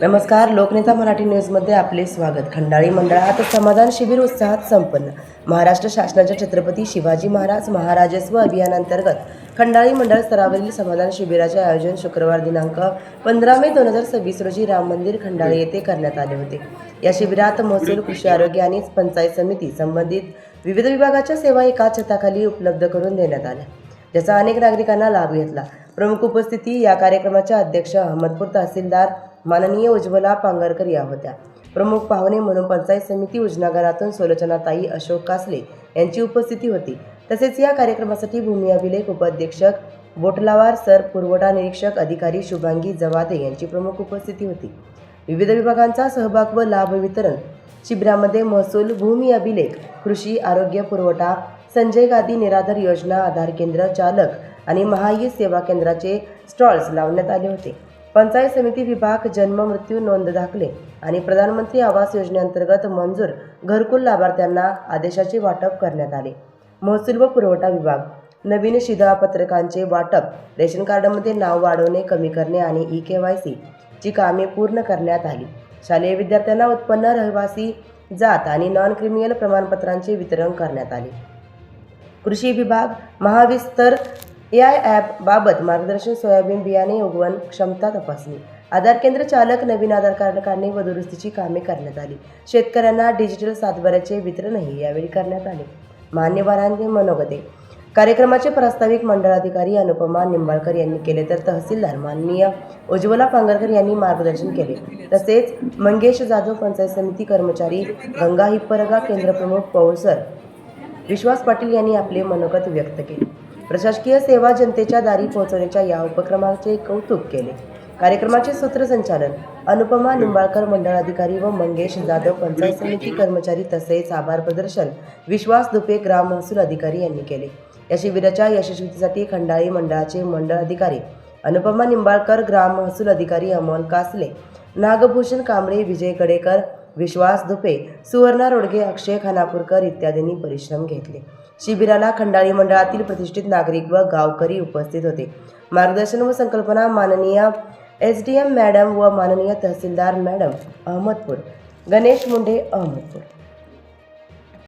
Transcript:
नमस्कार. लोकनेता मराठी न्यूजमध्ये आपले स्वागत. खंडाळी मंडळात समाधान शिबिर उत्साहात संपन्न. महाराष्ट्र शासनाच्या छत्रपती शिवाजी महाराज महाराजस्व अभियानांतर्गत खंडाळी मंडळ स्तरावरील समाधान शिबिराचे आयोजन शुक्रवार दिनांक 15 मे 2026 रोजी राम मंदिर खंडाळी येथे करण्यात आले होते. या शिबिरात महसूल, कृषी, आरोग्य आणि पंचायत समिती संबंधित विविध विभागाच्या सेवा एकाच छताखाली उपलब्ध करून देण्यात आल्या, ज्याचा अनेक नागरिकांना लाभ घेतला. प्रमुख उपस्थिती या कार्यक्रमाच्या अध्यक्ष अहमदपूर तहसीलदार माननीय उज्ज्वला पांगरकर या होत्या. प्रमुख पाहुणे म्हणून पंचायत समिती उजनागरातून सोलोचनाताई अशोक कासले यांची उपस्थिती होती. तसेच या कार्यक्रमासाठी भूमी अभिलेख उपाध्यक्षक बोटलावार सर, पुरवठा निरीक्षक अधिकारी शुभांगी जवादे यांची प्रमुख उपस्थिती होती. विविध विभागांचा सहभाग व लाभ वितरण शिबिरामध्ये महसूल, भूमी अभिलेख, कृषी, आरोग्य, पुरवठा, संजय गांधी निराधार योजना, आधार केंद्र चालक आणि महाई सेवा केंद्राचे स्टॉल्स लावण्यात आले होते. पंचायत समिती विभाग, जन्म, मृत्यू नोंद दाखले आणि प्रधानमंत्री आवास योजनेअंतर्गत मंजूर घरकुल लाभार्थ्यांना आदेशाचे वाटप करण्यात आले. महसूल व पुरवठा विभाग, नवीन शिधापत्रकांचे वाटप, रेशन कार्डमध्ये नाव वाढवणे, कमी करणे आणि EKYC ची कामे पूर्ण करण्यात आली. शालेय विद्यार्थ्यांना उत्पन्न, रहिवासी जात आणि नॉन क्रिमिनल प्रमाणपत्रांचे वितरण करण्यात आले. कृषी विभाग, महाविस्तर AI ॲप बाबत मार्गदर्शन, सोयाबीन बियाणे उगवण क्षमता तपासणी, आधार केंद्र चालक, नवीन आधार कार्ड काढणे व दुरुस्तीची कामे करण्यात आली. शेतकऱ्यांना डिजिटल सातबाऱ्याचे वितरणही यावेळी करण्यात आले. मान्यवरांचे मनोगते. कार्यक्रमाचे प्रास्ताविक मंडळाधिकारी अनुपमा निंबाळकर यांनी केले, तर तहसीलदार माननीय उज्ज्वला पांगरकर यांनी मार्गदर्शन केले. तसेच मंगेश जाधव, पंचायत समिती कर्मचारी, गंगा हिप्परगा केंद्रप्रमुख पौसर विश्वास पाटील यांनी आपले मनोगत व्यक्त केले. प्रशासकीय सेवा जनतेच्या दारी पोहोचवण्याच्या या उपक्रमाचे कौतुक केले. कार्यक्रमाचे सूत्रसंचालन अनुपमा निंबाळकर मंडळाधिकारी व मंगेश जाधव पंचायत समिती कर्मचारी, तसेच आभार प्रदर्शन विश्वास दुपे ग्राम महसूल अधिकारी यांनी केले. या शिबिराच्या यशस्वीतेसाठी खंडाळी मंडळाचे मंडळ अधिकारी अनुपमा निंबाळकर, ग्राम महसूल अधिकारी अमोल कासले, नागभूषण कांबळे, विजय गडेकर, विश्वास दुपे, सुवर्णा रोडगे, अक्षय खानापूरकर इत्यादींनी परिश्रम घेतले. शिबिराला खंडाळी मंडळातील प्रतिष्ठित नागरिक व गावकरी उपस्थित होते. मार्गदर्शन व संकल्पना माननीय SDM मॅडम व माननीय तहसीलदार मॅडम, अहमदपूर. गणेश मुंडे, अहमदपूर.